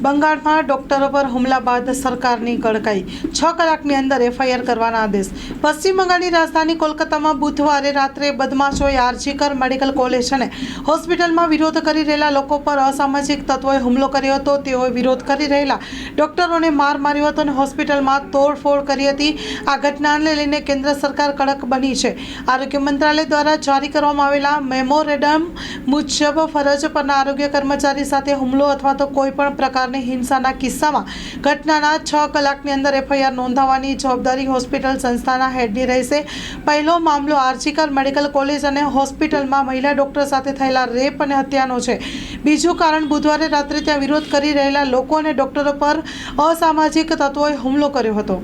બંગાળમાં ડોક્ટરો પર હુમલા બાદ સરકારની કડકાઈ, 6 કલાકની અંદર એફઆઈઆર કરવાના આદેશ। પશ્ચિમ બંગાળની રાજધાની કોલકાતામાં બુધવારે રાત્રે બદમાશોએ આરજીકર મેડિકલ કોલેજ અને હોસ્પિટલમાં વિરોધ કરી રહેલા લોકો પર અસામાજિક તત્વોએ હુમલો કર્યો હતો। તેઓએ વિરોધ કરી રહેલા ડોક્ટરોને માર માર્યો હતો અને હોસ્પિટલમાં તોડફોડ કરી હતી। આ ઘટનાને લઈને કેન્દ્ર સરકાર કડક બની છે। આરોગ્ય મંત્રાલય દ્વારા જારી કરવામાં આવેલા મેમોરેન્ડમ મુજબ ફરજ પરના આરોગ્ય કર્મચારી સાથે હુમલો અથવા તો કોઈપણ પ્રકારની હિંસાના કિસ્સામાં ઘટનાના 6 કલાકની અંદર એફઆઈઆર નોંધાવવાની જવાબદારી હોસ્પિટલ સંસ્થાના હેડની રહેશે। પહેલો મામલો આરજીકર મેડિકલ કોલેજ અને હોસ્પિટલમાં મહિલા ડોક્ટર સાથે થયેલા રેપ અને હત્યાનો છે। બીજું કારણ બુધવારે રાત્રે ત્યાં વિરોધ કરી રહેલા લોકો અને ડોક્ટરો પર અસામાજિક તત્વોએ હુમલો કર્યો હતો।